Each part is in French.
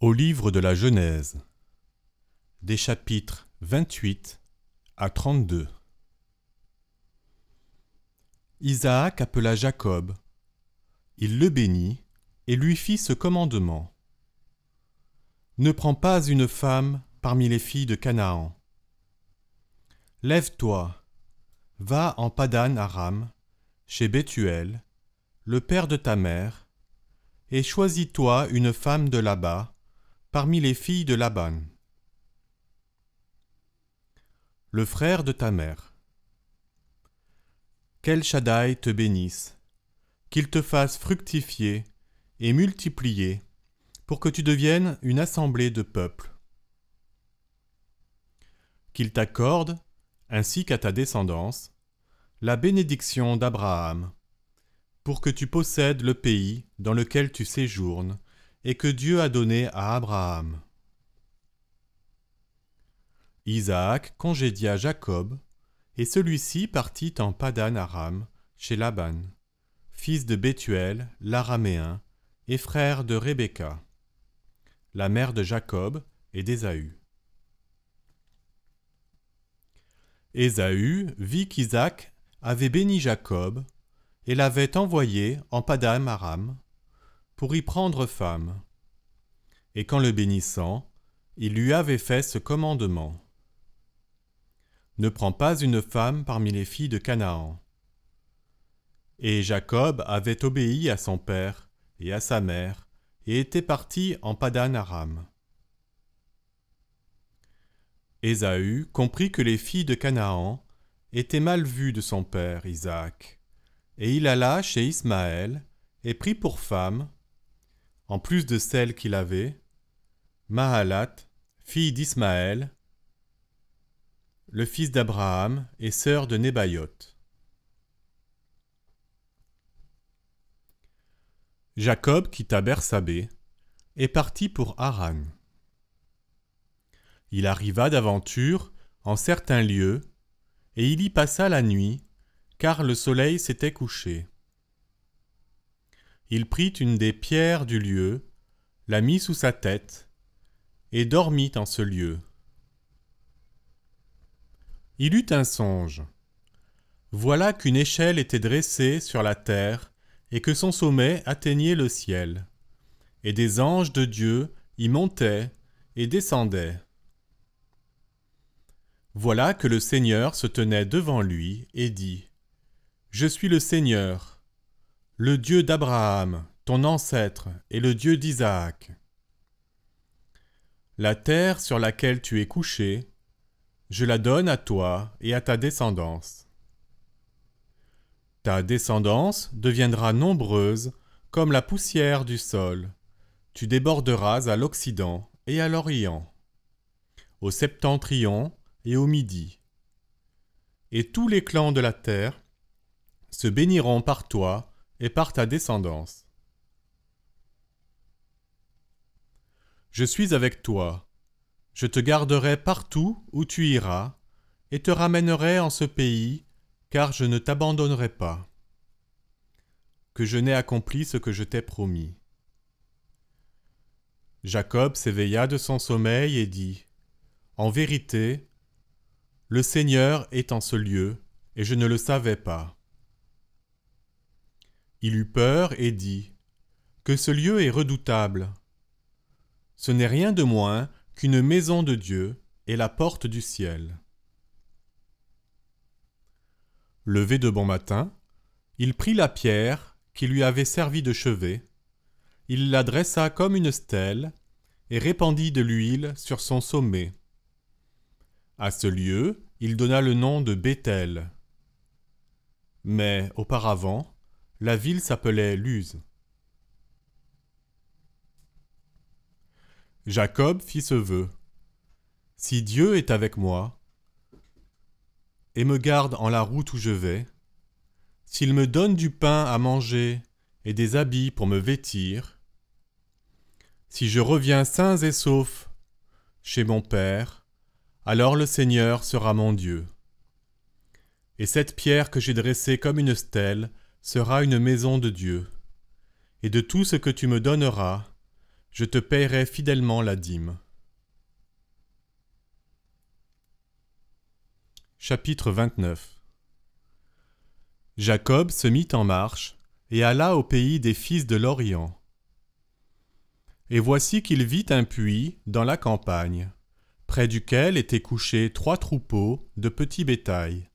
Au livre de la Genèse, des chapitres 28 à 32. Isaac appela Jacob, il le bénit et lui fit ce commandement. Ne prends pas une femme parmi les filles de Canaan. Lève-toi, va en Padan Aram, chez Bethuel, le père de ta mère, et choisis-toi une femme de là-bas, parmi les filles de Laban, le frère de ta mère. Qu'El Shaddai te bénisse, qu'il te fasse fructifier et multiplier, pour que tu deviennes une assemblée de peuples. Qu'il t'accorde, ainsi qu'à ta descendance, la bénédiction d'Abraham, pour que tu possèdes le pays dans lequel tu séjournes, et que Dieu a donné à Abraham. Isaac congédia Jacob, et celui-ci partit en Padan Aram, chez Laban, fils de Bethuel, l'Araméen, et frère de Rebecca, la mère de Jacob et d'Ésaü. Ésaü vit qu'Isaac avait béni Jacob et l'avait envoyé en Padan Aram pour y prendre femme. Et qu'en le bénissant, il lui avait fait ce commandement. Ne prends pas une femme parmi les filles de Canaan. Et Jacob avait obéi à son père et à sa mère, et était parti en Padan Aram. Ésaü comprit que les filles de Canaan étaient mal vues de son père Isaac, et il alla chez Ismaël et prit pour femme, en plus de celle qu'il avait, Mahalat, fille d'Ismaël, le fils d'Abraham et sœur de Nébaïoth. Jacob quitta Bersabée et partit pour Haran. Il arriva d'aventure en certains lieux, et il y passa la nuit, car le soleil s'était couché. Il prit une des pierres du lieu, la mit sous sa tête, et dormit en ce lieu. Il eut un songe. Voilà qu'une échelle était dressée sur la terre, et que son sommet atteignait le ciel, et des anges de Dieu y montaient et descendaient. Voilà que le Seigneur se tenait devant lui et dit : Je suis le Seigneur, le Dieu d'Abraham, ton ancêtre, et le Dieu d'Isaac. La terre sur laquelle tu es couché, je la donne à toi et à ta descendance. Ta descendance deviendra nombreuse comme la poussière du sol. Tu déborderas à l'Occident et à l'Orient, au septentrion et au midi. Et tous les clans de la terre se béniront par toi et par ta descendance. Je suis avec toi, je te garderai partout où tu iras, et te ramènerai en ce pays, car je ne t'abandonnerai pas, que je n'ai accompli ce que je t'ai promis. Jacob s'éveilla de son sommeil et dit : En vérité, le Seigneur est en ce lieu, et je ne le savais pas. Il eut peur et dit : Que ce lieu est redoutable. Ce n'est rien de moins qu'une maison de Dieu et la porte du ciel. Levé de bon matin, il prit la pierre qui lui avait servi de chevet, il la dressa comme une stèle et répandit de l'huile sur son sommet. À ce lieu, il donna le nom de Béthel. Mais auparavant, la ville s'appelait Luz. Jacob fit ce vœu : Si Dieu est avec moi et me garde en la route où je vais, s'il me donne du pain à manger et des habits pour me vêtir, si je reviens sains et saufs chez mon Père, alors le Seigneur sera mon Dieu. Et cette pierre que j'ai dressée comme une stèle sera une maison de Dieu. Et de tout ce que tu me donneras, je te payerai fidèlement la dîme. Chapitre 29. Jacob se mit en marche et alla au pays des fils de l'Orient. Et voici qu'il vit un puits dans la campagne, près duquel étaient couchés 3 troupeaux de petits bétail.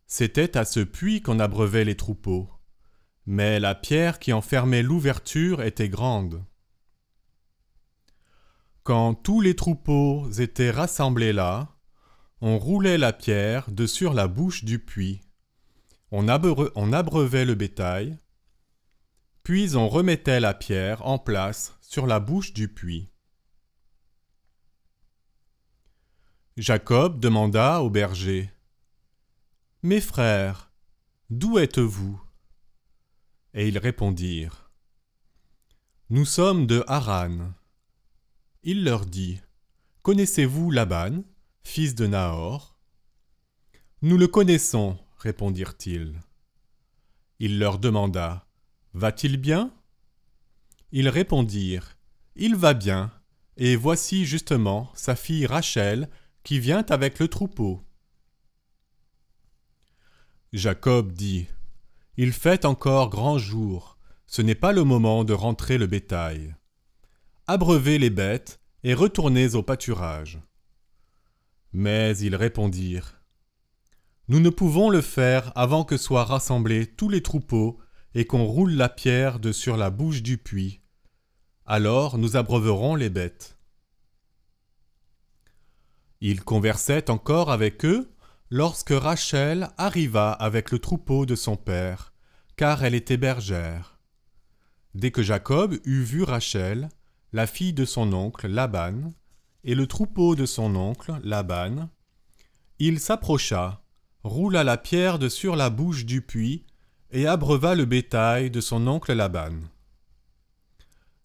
C'était à ce puits qu'on abreuvait les troupeaux, mais la pierre qui enfermait l'ouverture était grande. Quand tous les troupeaux étaient rassemblés là, on roulait la pierre de sur la bouche du puits. On abreuvait le bétail, puis on remettait la pierre en place sur la bouche du puits. Jacob demanda aux bergers : « Mes frères, d'où êtes-vous » Et ils répondirent : « Nous sommes de Haran. » Il leur dit : « Connaissez-vous Laban, fils de Nahor » ? « Nous le connaissons, » répondirent-ils. Il leur demanda : « Va-t-il bien » Ils répondirent : « Il va bien, et voici justement sa fille Rachel qui vient avec le troupeau. » Jacob dit : « Il fait encore grand jour, ce n'est pas le moment de rentrer le bétail. Abreuvez les bêtes et retournez au pâturage. » Mais ils répondirent : « Nous ne pouvons le faire avant que soient rassemblés tous les troupeaux et qu'on roule la pierre de sur la bouche du puits. Alors nous abreuverons les bêtes. » Ils conversaient encore avec eux lorsque Rachel arriva avec le troupeau de son père, car elle était bergère. Dès que Jacob eut vu Rachel, la fille de son oncle Laban, et le troupeau de son oncle Laban, il s'approcha, roula la pierre de sur la bouche du puits et abreuva le bétail de son oncle Laban.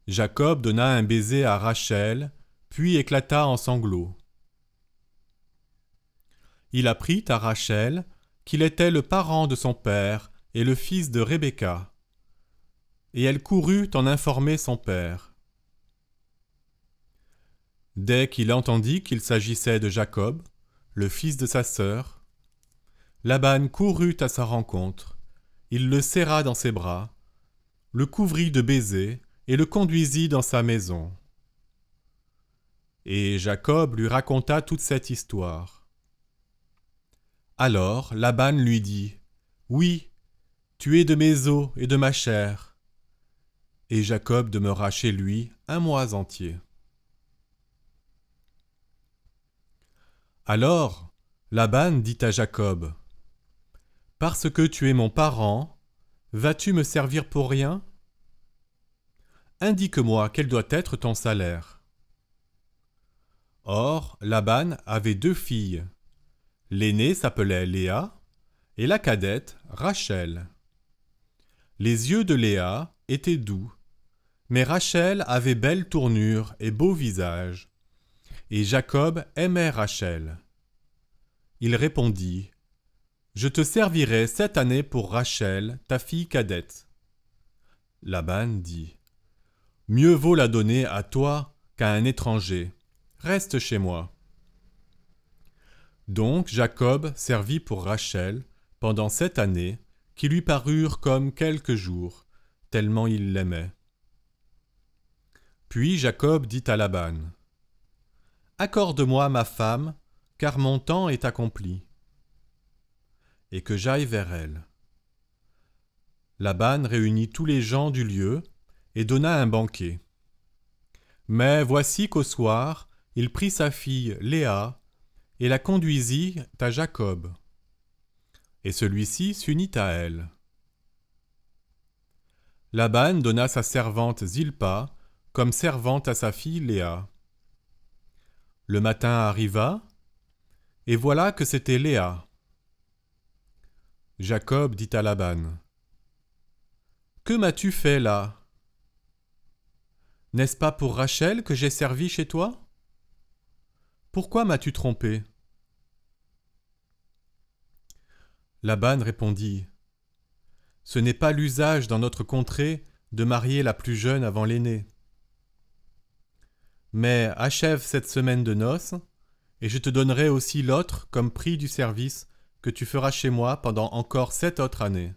Jacob donna un baiser à Rachel, puis éclata en sanglots. Il apprit à Rachel qu'il était le parent de son père et le fils de Rebecca, et elle courut en informer son père. Dès qu'il entendit qu'il s'agissait de Jacob, le fils de sa sœur, Laban courut à sa rencontre, il le serra dans ses bras, le couvrit de baisers et le conduisit dans sa maison. Et Jacob lui raconta toute cette histoire. Alors Laban lui dit : « Oui, tu es de mes os et de ma chair. » Et Jacob demeura chez lui 1 mois entier. Alors Laban dit à Jacob : « Parce que tu es mon parent, vas-tu me servir pour rien ? Indique-moi quel doit être ton salaire. » Or Laban avait 2 filles. L'aînée s'appelait Léa, et la cadette Rachel. Les yeux de Léa étaient doux, mais Rachel avait belle tournure et beau visage, et Jacob aimait Rachel. Il répondit : « Je te servirai 7 années pour Rachel, ta fille cadette. » Laban dit : « Mieux vaut la donner à toi qu'à un étranger. Reste chez moi. » Donc Jacob servit pour Rachel pendant 7 années, qui lui parurent comme quelques jours, tellement il l'aimait. Puis Jacob dit à Laban : « Accorde-moi ma femme, car mon temps est accompli, et que j'aille vers elle. » Laban réunit tous les gens du lieu et donna un banquet. Mais voici qu'au soir, il prit sa fille Léa et la conduisit à Jacob. Et celui-ci s'unit à elle. Laban donna sa servante Zilpa comme servante à sa fille Léa. Le matin arriva, et voilà que c'était Léa. Jacob dit à Laban : « Que m'as-tu fait là ? N'est-ce pas pour Rachel que j'ai servi chez toi ? Pourquoi m'as-tu trompé ? » Laban répondit : « Ce n'est pas l'usage dans notre contrée de marier la plus jeune avant l'aînée. Mais achève cette semaine de noces, et je te donnerai aussi l'autre comme prix du service que tu feras chez moi pendant encore 7 autres années. »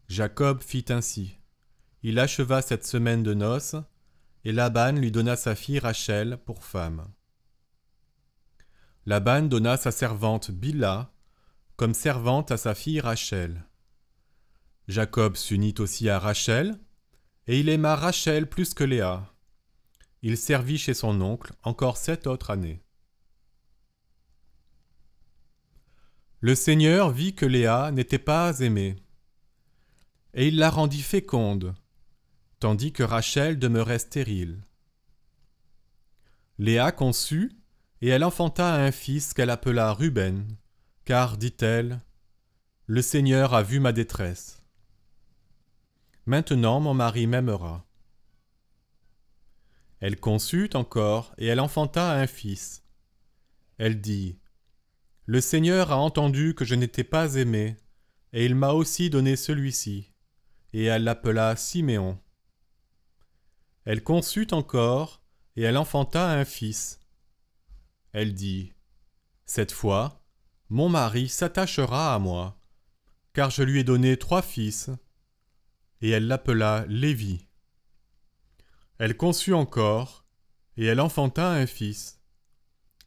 Jacob fit ainsi. Il acheva cette semaine de noces, et Laban lui donna sa fille Rachel pour femme. Laban donna sa servante Bilha comme servante à sa fille Rachel. Jacob s'unit aussi à Rachel, et il aima Rachel plus que Léa. Il servit chez son oncle encore 7 autres années. Le Seigneur vit que Léa n'était pas aimée, et il la rendit féconde, tandis que Rachel demeurait stérile. Léa conçut, et elle enfanta un fils qu'elle appela Ruben, car, dit-elle, « Le Seigneur a vu ma détresse. Maintenant mon mari m'aimera. » Elle conçut encore, et elle enfanta un fils. Elle dit, « Le Seigneur a entendu que je n'étais pas aimée, et il m'a aussi donné celui-ci. » Et elle l'appela Siméon. Elle conçut encore, et elle enfanta un fils. Elle dit, « Cette fois, mon mari s'attachera à moi, car je lui ai donné 3 fils. » Et elle l'appela Lévi. Elle conçut encore, et elle enfanta un fils.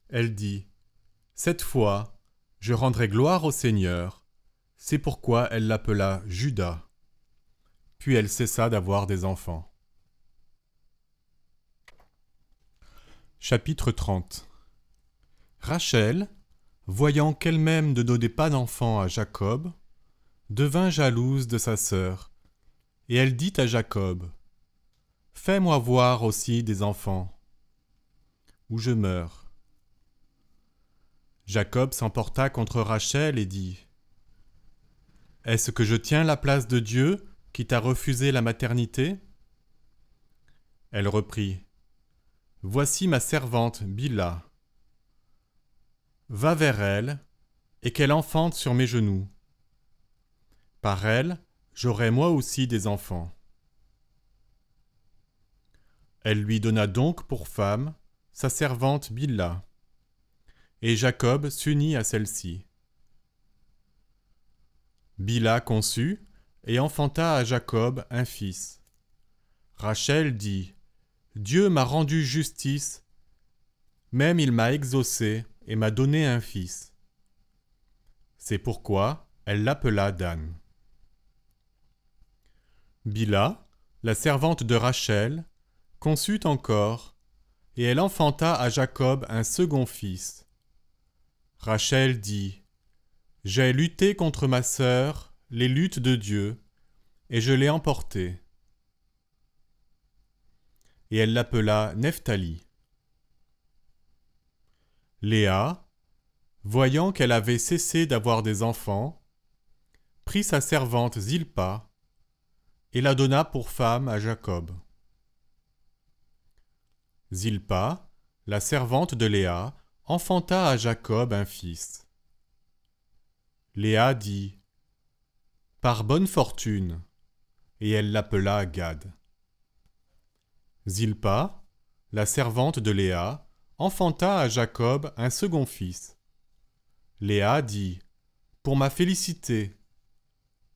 Elle dit, « Cette fois, je rendrai gloire au Seigneur. » C'est pourquoi elle l'appela Juda. Puis elle cessa d'avoir des enfants. Chapitre 30. Rachel, voyant qu'elle-même ne donnait pas d'enfants à Jacob, devint jalouse de sa sœur, et elle dit à Jacob, « Fais-moi voir aussi des enfants, ou je meurs. » Jacob s'emporta contre Rachel et dit, « Est-ce que je tiens la place de Dieu qui t'a refusé la maternité ?» Elle reprit, « Voici ma servante Bilha. Va vers elle, et qu'elle enfante sur mes genoux. Par elle, j'aurai moi aussi des enfants. » Elle lui donna donc pour femme sa servante Bilha, et Jacob s'unit à celle-ci. Bilha conçut et enfanta à Jacob un fils. Rachel dit, « Dieu m'a rendu justice, même il m'a exaucé et m'a donné un fils. » C'est pourquoi elle l'appela Dan. Bilha, la servante de Rachel, conçut encore, et elle enfanta à Jacob un second fils. Rachel dit, « J'ai lutté contre ma sœur, les luttes de Dieu, et je l'ai emporté. » Et elle l'appela Nephtali. Léa, voyant qu'elle avait cessé d'avoir des enfants, prit sa servante Zilpa et la donna pour femme à Jacob. Zilpa, la servante de Léa, enfanta à Jacob un fils. Léa dit, « Par bonne fortune », et elle l'appela Gad. Zilpa, la servante de Léa, enfanta à Jacob un second fils. Léa dit, « Pour ma félicité,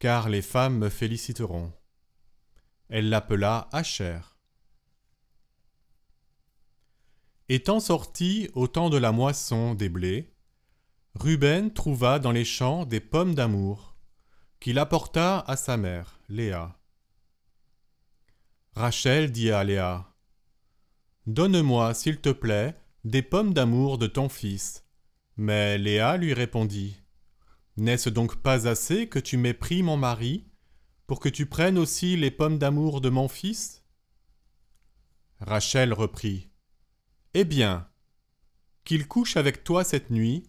car les femmes me féliciteront. » Elle l'appela Asher. Étant sorti au temps de la moisson des blés, Ruben trouva dans les champs des pommes d'amour, qu'il apporta à sa mère, Léa. Rachel dit à Léa, « Donne-moi, s'il te plaît, des pommes d'amour de ton fils. » Mais Léa lui répondit, « N'est-ce donc pas assez que tu m'aies pris mon mari, pour que tu prennes aussi les pommes d'amour de mon fils ?» Rachel reprit, « Eh bien, qu'il couche avec toi cette nuit,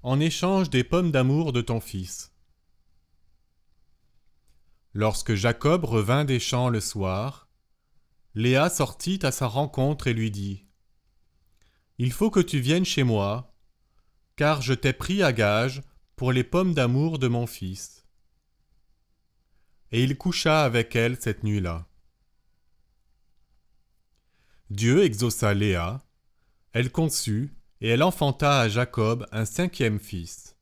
en échange des pommes d'amour de ton fils. » Lorsque Jacob revint des champs le soir, Léa sortit à sa rencontre et lui dit, « Il faut que tu viennes chez moi, car je t'ai pris à gage pour les pommes d'amour de mon fils. » Et il coucha avec elle cette nuit-là. Dieu exauça Léa, elle conçut, et elle enfanta à Jacob un 5e fils.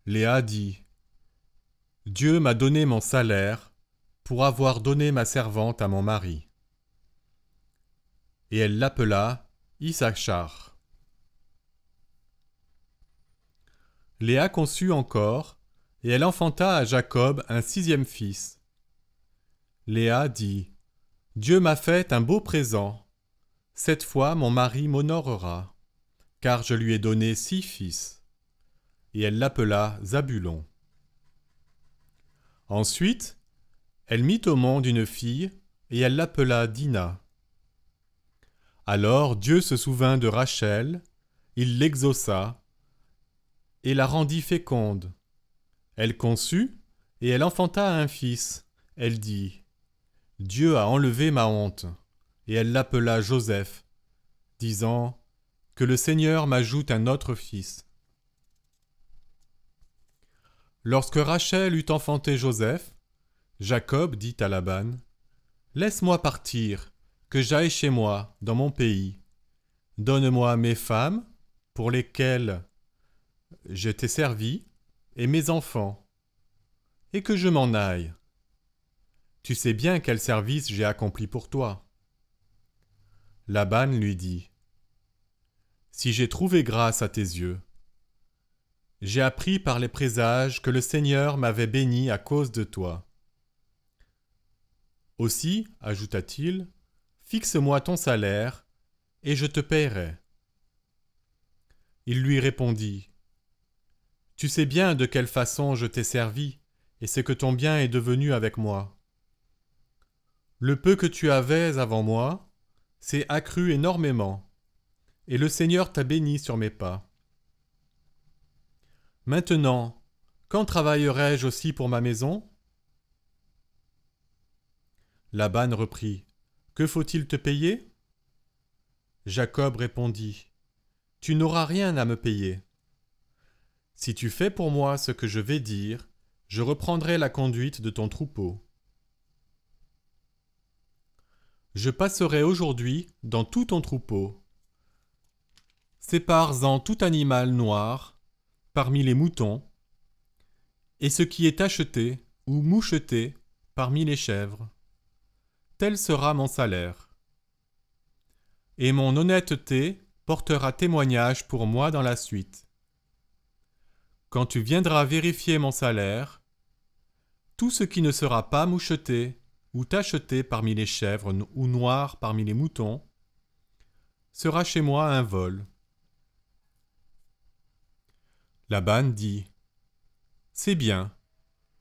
Léa dit, « Dieu m'a donné mon salaire pour avoir donné ma servante à mon mari. » Et elle l'appela Issachar. Léa conçut encore, et elle enfanta à Jacob un 6e fils. Léa dit, « Dieu m'a fait un beau présent. Cette fois mon mari m'honorera, car je lui ai donné 6 fils. » Et elle l'appela Zabulon. Ensuite, elle mit au monde une fille, et elle l'appela Dina. Alors Dieu se souvint de Rachel, il l'exauça, et la rendit féconde. Elle conçut, et elle enfanta un fils. Elle dit, « Dieu a enlevé ma honte. » Et elle l'appela Joseph, disant, « Que le Seigneur m'ajoute un autre fils. » Lorsque Rachel eut enfanté Joseph, Jacob dit à Laban, « Laisse-moi partir, que j'aille chez moi, dans mon pays. Donne-moi mes femmes, pour lesquelles je t'ai servi, et mes enfants, et que je m'en aille. Tu sais bien quel service j'ai accompli pour toi. » Laban lui dit, « Si j'ai trouvé grâce à tes yeux, j'ai appris par les présages que le Seigneur m'avait béni à cause de toi. Aussi, ajouta-t-il, fixe-moi ton salaire, et je te paierai. » Il lui répondit, « Tu sais bien de quelle façon je t'ai servi, et ce que ton bien est devenu avec moi. Le peu que tu avais avant moi s'est accru énormément, et le Seigneur t'a béni sur mes pas. Maintenant, quand travaillerai-je aussi pour ma maison ?» Laban reprit, « Que faut-il te payer ?» Jacob répondit, « Tu n'auras rien à me payer. Si tu fais pour moi ce que je vais dire, je reprendrai la conduite de ton troupeau. Je passerai aujourd'hui dans tout ton troupeau. Sépare-en tout animal noir parmi les moutons, et ce qui est tacheté ou moucheté parmi les chèvres. Tel sera mon salaire. Et mon honnêteté portera témoignage pour moi dans la suite. Quand tu viendras vérifier mon salaire, tout ce qui ne sera pas moucheté ou tacheté parmi les chèvres ou noir parmi les moutons sera chez moi un vol. » Laban dit, « C'est bien,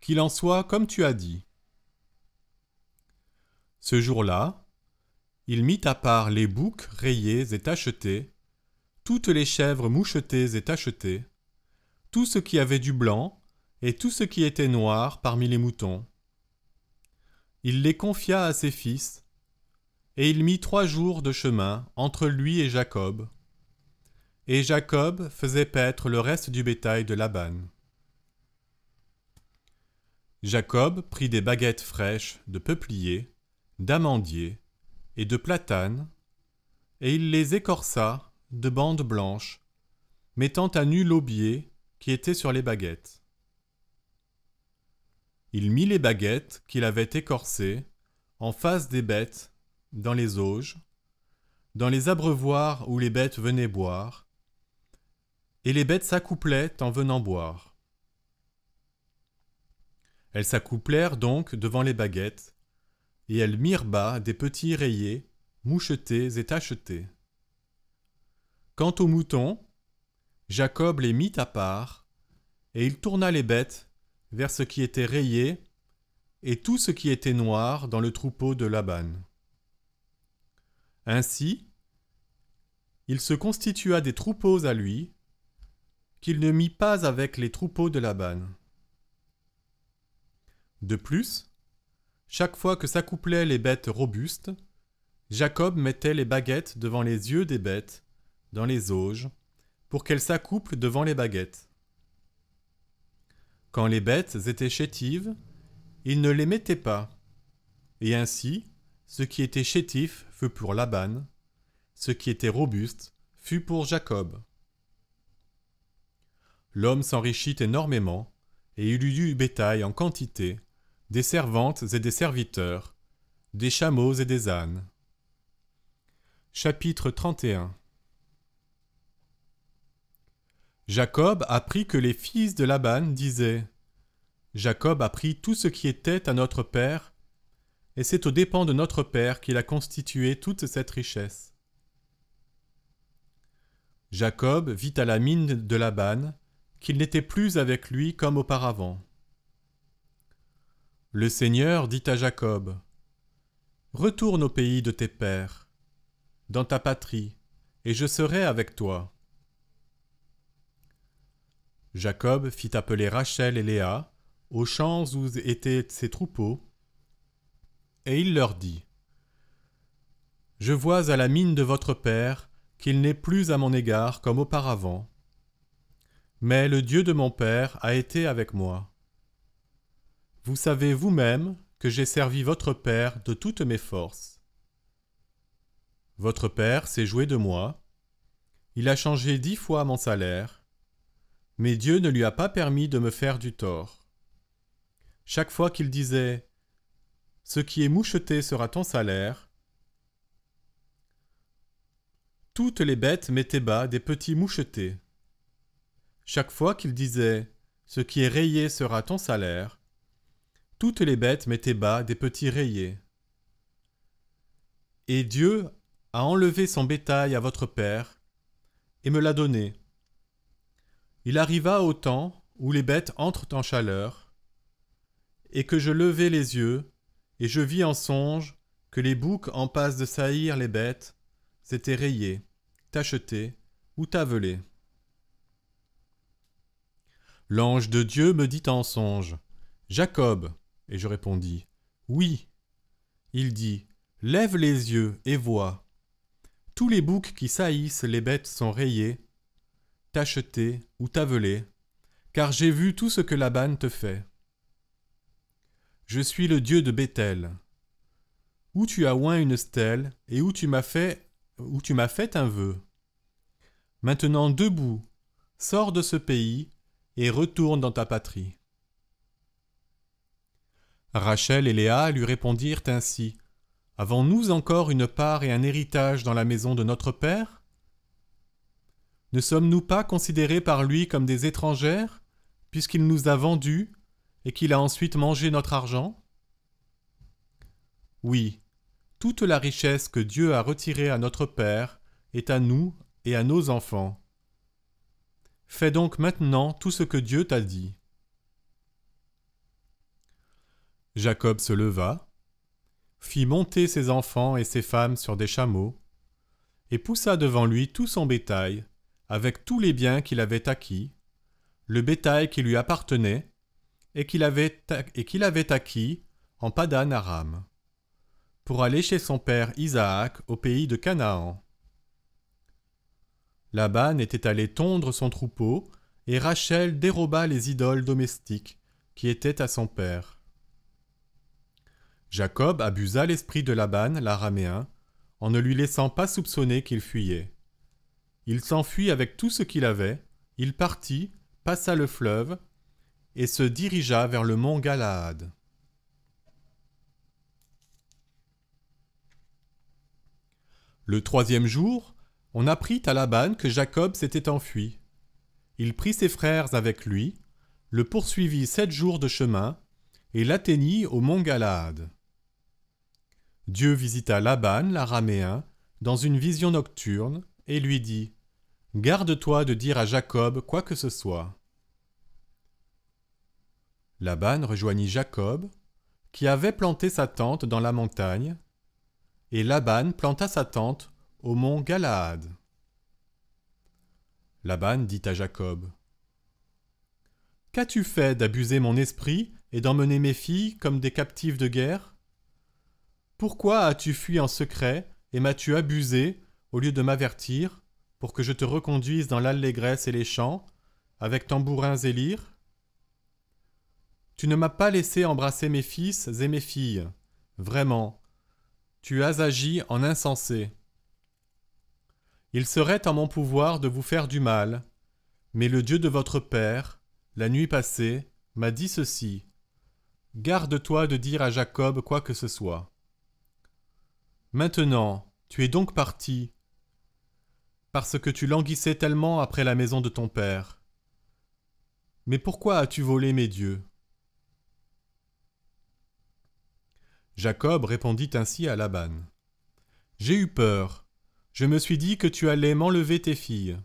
qu'il en soit comme tu as dit. » Ce jour-là, il mit à part les boucs rayés et tachetés, toutes les chèvres mouchetées et tachetées, tout ce qui avait du blanc et tout ce qui était noir parmi les moutons. Il les confia à ses fils, et il mit 3 jours de chemin entre lui et Jacob. Et Jacob faisait paître le reste du bétail de Laban. Jacob prit des baguettes fraîches de peuplier, d'amandier et de platane, et il les écorça de bandes blanches, mettant à nu l'aubier qui était sur les baguettes. Il mit les baguettes qu'il avait écorcées en face des bêtes, dans les auges, dans les abreuvoirs où les bêtes venaient boire, et les bêtes s'accouplaient en venant boire. Elles s'accouplèrent donc devant les baguettes, et elles mirent bas des petits rayés, mouchetés et tachetés. Quant aux moutons, Jacob les mit à part, et il tourna les bêtes vers ce qui était rayé et tout ce qui était noir dans le troupeau de Laban. Ainsi, il se constitua des troupeaux à lui, qu'il ne mit pas avec les troupeaux de Laban. De plus, chaque fois que s'accouplaient les bêtes robustes, Jacob mettait les baguettes devant les yeux des bêtes, dans les auges, pour qu'elles s'accouplent devant les baguettes. Quand les bêtes étaient chétives, il ne les mettait pas, et ainsi ce qui était chétif fut pour Laban, ce qui était robuste fut pour Jacob. L'homme s'enrichit énormément, et il eut du bétail en quantité, des servantes et des serviteurs, des chameaux et des ânes. Chapitre 31. Jacob apprit que les fils de Laban disaient « Jacob a pris tout ce qui était à notre père, et c'est aux dépens de notre père qu'il a constitué toute cette richesse. » Jacob vit à la mine de Laban qu'il n'était plus avec lui comme auparavant. Le Seigneur dit à Jacob « Retourne au pays de tes pères, dans ta patrie, et je serai avec toi. » Jacob fit appeler Rachel et Léa aux champs où étaient ses troupeaux, et il leur dit « Je vois à la mine de votre père qu'il n'est plus à mon égard comme auparavant. Mais le Dieu de mon père a été avec moi. Vous savez vous-même que j'ai servi votre père de toutes mes forces. Votre père s'est joué de moi. Il a changé 10 fois mon salaire, mais Dieu ne lui a pas permis de me faire du tort. Chaque fois qu'il disait « Ce qui est moucheté sera ton salaire », toutes les bêtes mettaient bas des petits mouchetés. Chaque fois qu'il disait « Ce qui est rayé sera ton salaire », toutes les bêtes mettaient bas des petits rayés. Et Dieu a enlevé son bétail à votre père et me l'a donné. Il arriva au temps où les bêtes entrent en chaleur, et que je levai les yeux, et je vis en songe que les boucs en passe de saillir les bêtes s'étaient rayés, tachetés ou tavelés. L'ange de Dieu me dit en songe « Jacob !» Et je répondis « Oui !» Il dit « Lève les yeux et vois. Tous les boucs qui saillissent les bêtes sont rayés, tachetés ou tavelés, car j'ai vu tout ce que Laban te fait. Je suis le Dieu de Béthel, où tu as oint une stèle et où tu m'as fait un vœu. Maintenant debout, sors de ce pays et retourne dans ta patrie. » Rachel et Léa lui répondirent ainsi « Avons-nous encore une part et un héritage dans la maison de notre père ? Ne sommes-nous pas considérés par lui comme des étrangères, puisqu'il nous a vendus et qu'il a ensuite mangé notre argent ? Oui, toute la richesse que Dieu a retirée à notre père est à nous et à nos enfants. Fais donc maintenant tout ce que Dieu t'a dit. » Jacob se leva, fit monter ses enfants et ses femmes sur des chameaux, et poussa devant lui tout son bétail, avec tous les biens qu'il avait acquis, le bétail qui lui appartenait, et qu'il avait acquis en Padan Aram, pour aller chez son père Isaac au pays de Canaan. Laban était allé tondre son troupeau, et Rachel déroba les idoles domestiques qui étaient à son père. Jacob abusa l'esprit de Laban, l'araméen, en ne lui laissant pas soupçonner qu'il fuyait. Il s'enfuit avec tout ce qu'il avait, il partit, passa le fleuve, et se dirigea vers le mont Galaad. Le 3e jour, on apprit à Laban que Jacob s'était enfui. Il prit ses frères avec lui, le poursuivit 7 jours de chemin, et l'atteignit au mont Galaad. Dieu visita Laban, l'araméen, dans une vision nocturne, et lui dit « Garde-toi de dire à Jacob quoi que ce soit. » Laban rejoignit Jacob, qui avait planté sa tente dans la montagne, et Laban planta sa tente au mont Galaad. Laban dit à Jacob « Qu'as-tu fait d'abuser mon esprit et d'emmener mes filles comme des captives de guerre ? Pourquoi as-tu fui en secret et m'as-tu abusé au lieu de m'avertir pour que je te reconduise dans l'allégresse et les chants, avec tambourins et lyres ? Tu ne m'as pas laissé embrasser mes fils et mes filles. Vraiment, tu as agi en insensé. Il serait en mon pouvoir de vous faire du mal, mais le Dieu de votre père, la nuit passée, m'a dit ceci. Garde-toi de dire à Jacob quoi que ce soit. Maintenant, tu es donc parti, parce que tu languissais tellement après la maison de ton père. Mais pourquoi as-tu volé mes dieux ? Jacob répondit ainsi à Laban. J'ai eu peur. Je me suis dit que tu allais m'enlever tes filles.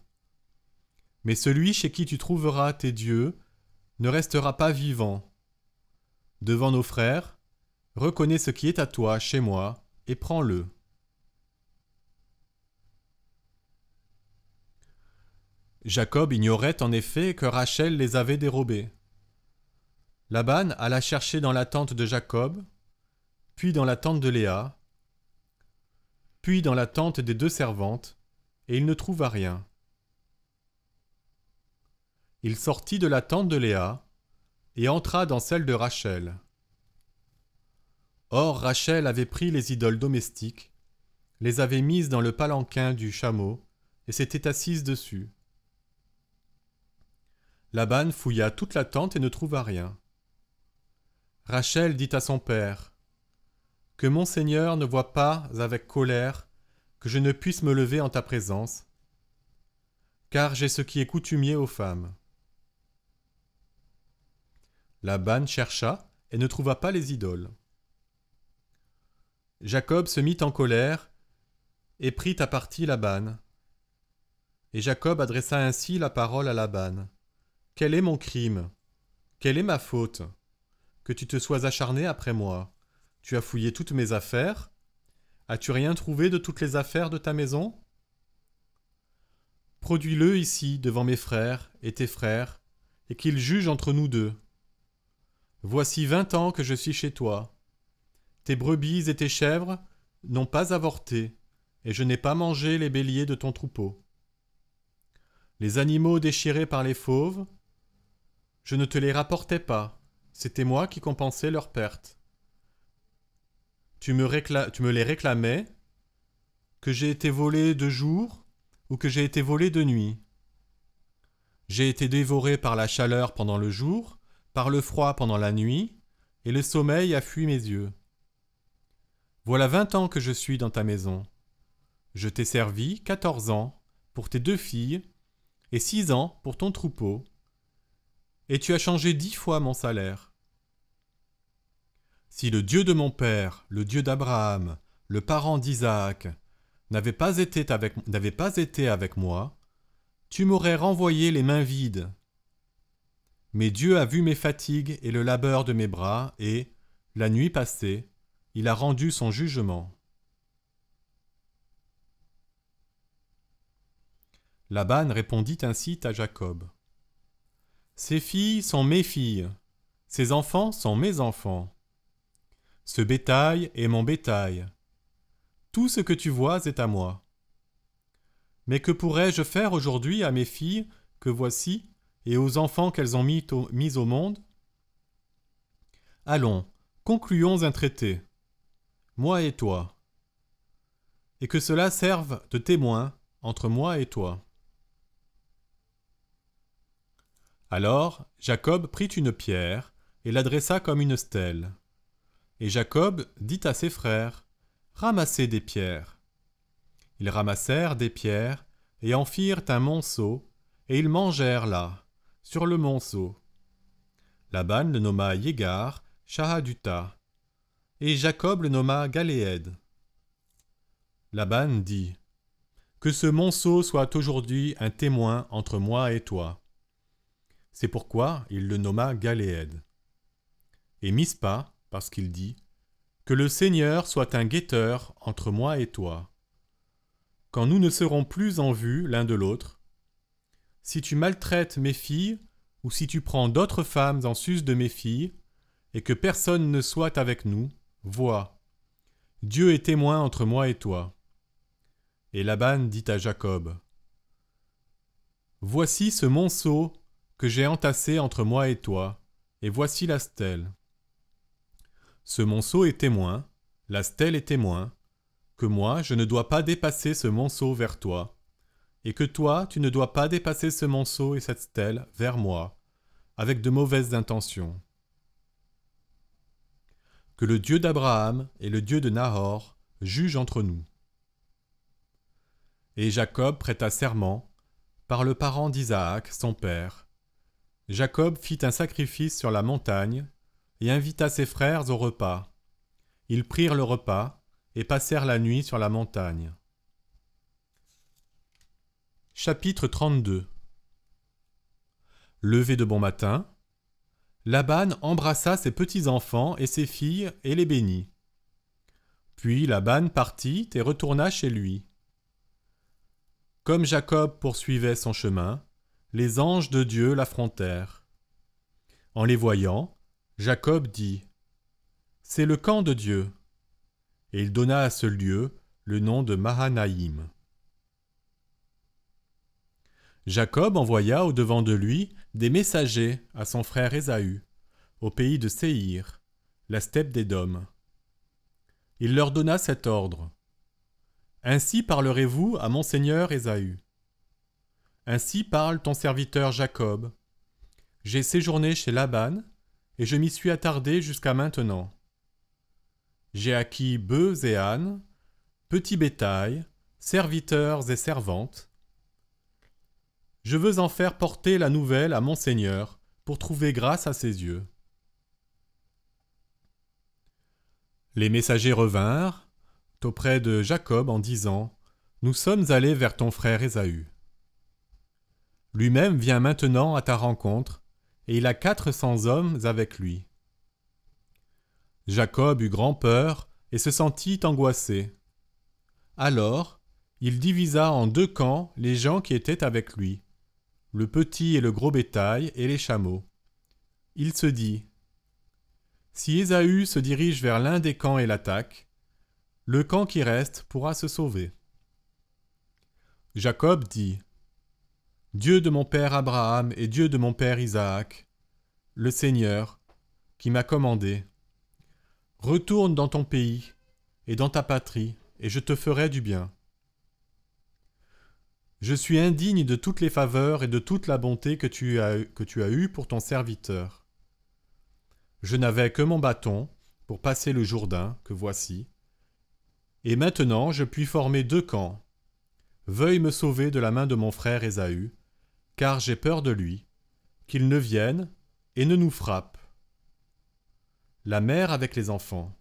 Mais celui chez qui tu trouveras tes dieux ne restera pas vivant. Devant nos frères, reconnais ce qui est à toi chez moi et prends-le. Jacob ignorait en effet que Rachel les avait dérobés. Laban alla chercher dans la tente de Jacob, puis dans la tente de Léa, puis dans la tente des 2 servantes, et il ne trouva rien. Il sortit de la tente de Léa et entra dans celle de Rachel. Or Rachel avait pris les idoles domestiques, les avait mises dans le palanquin du chameau et s'était assise dessus. Laban fouilla toute la tente et ne trouva rien. Rachel dit à son père, « Que mon Seigneur ne voie pas avec colère que je ne puisse me lever en ta présence, car j'ai ce qui est coutumier aux femmes. » Laban chercha et ne trouva pas les idoles. Jacob se mit en colère et prit à partie Laban. Et Jacob adressa ainsi la parole à Laban. « Quel est mon crime? Quelle est ma faute? Que tu te sois acharné après moi. Tu as fouillé toutes mes affaires. As-tu rien trouvé de toutes les affaires de ta maison? Produis-le ici devant mes frères et tes frères, et qu'ils jugent entre nous deux. Voici 20 ans que je suis chez toi. Tes brebis et tes chèvres n'ont pas avorté, et je n'ai pas mangé les béliers de ton troupeau. Les animaux déchirés par les fauves, je ne te les rapportais pas, c'était moi qui compensais leurs pertes. Tu me les réclamais, que j'ai été volé de jour ou que j'ai été volé de nuit. J'ai été dévoré par la chaleur pendant le jour, par le froid pendant la nuit, et le sommeil a fui mes yeux. Voilà 20 ans que je suis dans ta maison. Je t'ai servi 14 ans pour tes 2 filles et 6 ans pour ton troupeau, et tu as changé 10 fois mon salaire. Si le Dieu de mon père, le Dieu d'Abraham, le parent d'Isaac, n'avait pas été avec moi, tu m'aurais renvoyé les mains vides. Mais Dieu a vu mes fatigues et le labeur de mes bras, et, la nuit passée, il a rendu son jugement. Laban répondit ainsi à Jacob. Ces filles sont mes filles, ces enfants sont mes enfants. Ce bétail est mon bétail. Tout ce que tu vois est à moi. Mais que pourrais-je faire aujourd'hui à mes filles que voici et aux enfants qu'elles ont mis au monde? Allons, concluons un traité, moi et toi, et que cela serve de témoin entre moi et toi. Alors Jacob prit une pierre et l'adressa comme une stèle. Et Jacob dit à ses frères, « Ramassez des pierres. » Ils ramassèrent des pierres et en firent un monceau, et ils mangèrent là, sur le monceau. Laban le nomma Yégar, Shahaduta, et Jacob le nomma Galéed. Laban dit, « Que ce monceau soit aujourd'hui un témoin entre moi et toi. » C'est pourquoi il le nomma Galéed. Et Mispa, parce qu'il dit, « Que le Seigneur soit un guetteur entre moi et toi. Quand nous ne serons plus en vue l'un de l'autre, si tu maltraites mes filles, ou si tu prends d'autres femmes en sus de mes filles, et que personne ne soit avec nous, vois, Dieu est témoin entre moi et toi. » Et Laban dit à Jacob, « Voici ce monceau que j'ai entassé entre moi et toi, et voici la stèle. Ce monceau est témoin, la stèle est témoin, que moi, je ne dois pas dépasser ce monceau vers toi, et que toi, tu ne dois pas dépasser ce monceau et cette stèle vers moi, avec de mauvaises intentions. Que le Dieu d'Abraham et le Dieu de Nahor jugent entre nous. » Et Jacob prêta serment par le parent d'Isaac, son père. Jacob fit un sacrifice sur la montagne et invita ses frères au repas. Ils prirent le repas et passèrent la nuit sur la montagne. Chapitre 32. Levé de bon matin, Laban embrassa ses petits-enfants et ses filles et les bénit. Puis Laban partit et retourna chez lui. Comme Jacob poursuivait son chemin, les anges de Dieu l'affrontèrent. En les voyant, Jacob dit : « C'est le camp de Dieu. » Et il donna à ce lieu le nom de Mahanaïm. Jacob envoya au-devant de lui des messagers à son frère Ésaü, au pays de Séhir, la steppe d'Édom. Il leur donna cet ordre : « Ainsi parlerez-vous à mon seigneur Ésaü. Ainsi parle ton serviteur Jacob. J'ai séjourné chez Laban, et je m'y suis attardé jusqu'à maintenant. J'ai acquis bœufs et ânes, petit bétail, serviteurs et servantes. Je veux en faire porter la nouvelle à mon Seigneur, pour trouver grâce à ses yeux. » Les messagers revinrent auprès de Jacob en disant : « Nous sommes allés vers ton frère Ésaü. Lui-même vient maintenant à ta rencontre, et il a 400 hommes avec lui. » Jacob eut grand peur et se sentit angoissé. Alors, il divisa en 2 camps les gens qui étaient avec lui, le petit et le gros bétail et les chameaux. Il se dit : « Si Ésaü se dirige vers l'un des camps et l'attaque, le camp qui reste pourra se sauver. » Jacob dit : « Dieu de mon père Abraham et Dieu de mon père Isaac, le Seigneur, qui m'a commandé, retourne dans ton pays et dans ta patrie, et je te ferai du bien. Je suis indigne de toutes les faveurs et de toute la bonté que tu as eue pour ton serviteur. Je n'avais que mon bâton pour passer le Jourdain, que voici. Et maintenant je puis former 2 camps. Veuille me sauver de la main de mon frère Ésaü, car j'ai peur de lui, qu'il ne vienne et ne nous frappe. » La mère avec les enfants.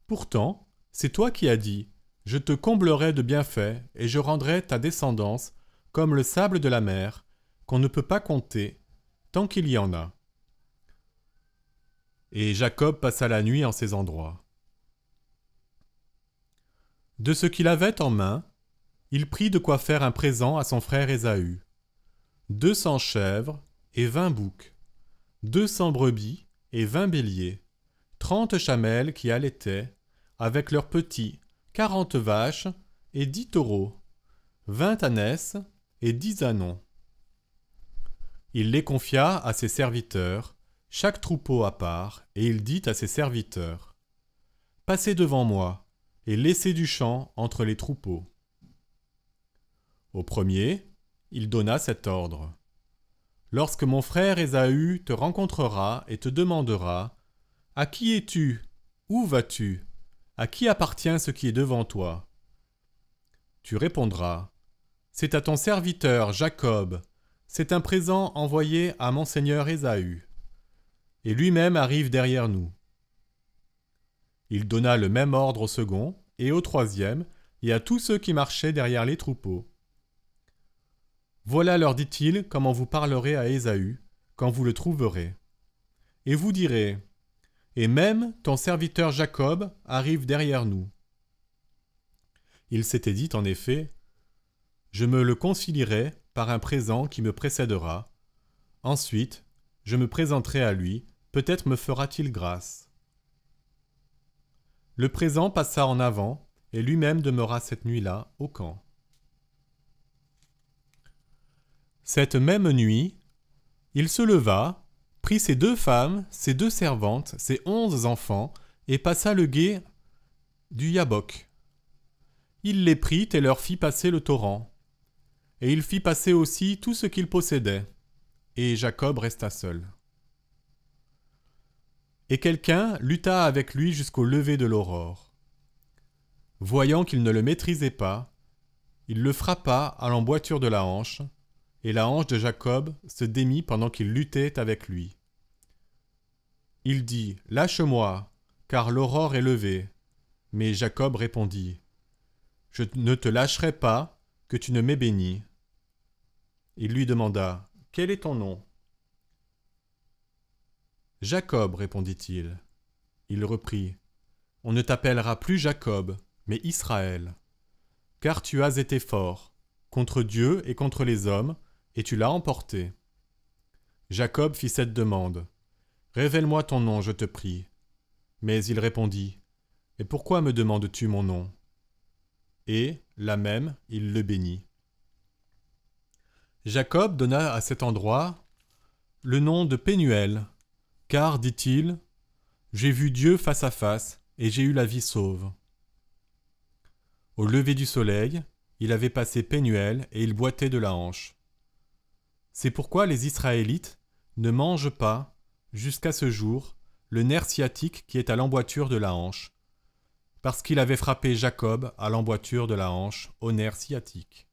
Pourtant, c'est toi qui as dit : « Je te comblerai de bienfaits, et je rendrai ta descendance comme le sable de la mer, qu'on ne peut pas compter, tant qu'il y en a. » Et Jacob passa la nuit en ces endroits. De ce qu'il avait en main, il prit de quoi faire un présent à son frère Ésaü : 200 chèvres et 20 boucs, 200 brebis et 20 béliers, 30 chamelles qui allaitaient, avec leurs petits, 40 vaches et 10 taureaux, 20 ânesses et 10 ânons. Il les confia à ses serviteurs, chaque troupeau à part, et il dit à ses serviteurs : « Passez devant moi, et laissez du champ entre les troupeaux. » Au premier, il donna cet ordre : « Lorsque mon frère Ésaü te rencontrera et te demandera : « À qui es-tu ? Où vas-tu ? À qui appartient ce qui est devant toi ? » Tu répondras : « C'est à ton serviteur Jacob, c'est un présent envoyé à mon seigneur Ésaü. Et lui-même arrive derrière nous. » Il donna le même ordre au second et au troisième et à tous ceux qui marchaient derrière les troupeaux. « Voilà, leur dit-il, comment vous parlerez à Ésaü, quand vous le trouverez. Et vous direz : Et même ton serviteur Jacob arrive derrière nous. » Il s'était dit en effet : « Je me le concilierai par un présent qui me précédera. Ensuite, je me présenterai à lui, peut-être me fera-t-il grâce. » Le présent passa en avant, et lui-même demeura cette nuit-là au camp. Cette même nuit, il se leva, prit ses 2 femmes, ses 2 servantes, ses 11 enfants, et passa le gué du Yabok. Il les prit et leur fit passer le torrent. Et il fit passer aussi tout ce qu'il possédait. Et Jacob resta seul. Et quelqu'un lutta avec lui jusqu'au lever de l'aurore. Voyant qu'il ne le maîtrisait pas, il le frappa à l'emboîture de la hanche, et la hanche de Jacob se démit pendant qu'il luttait avec lui. Il dit « Lâche-moi, car l'aurore est levée. » Mais Jacob répondit « Je ne te lâcherai pas, que tu ne m'aies béni. » Il lui demanda « Quel est ton nom ?» « Jacob, répondit-il. Il reprit « On ne t'appellera plus Jacob, mais Israël. Car tu as été fort, contre Dieu et contre les hommes, et tu l'as emporté. » Jacob fit cette demande. « Révèle-moi ton nom, je te prie. » Mais il répondit « Et pourquoi me demandes-tu mon nom ?» Et, là même, il le bénit. Jacob donna à cet endroit le nom de Pénuel, car, dit-il, j'ai vu Dieu face à face, et j'ai eu la vie sauve. Au lever du soleil, il avait passé Pénuel, et il boitait de la hanche. C'est pourquoi les Israélites ne mangent pas, jusqu'à ce jour, le nerf sciatique qui est à l'emboîture de la hanche, parce qu'il avait frappé Jacob à l'emboîture de la hanche, au nerf sciatique.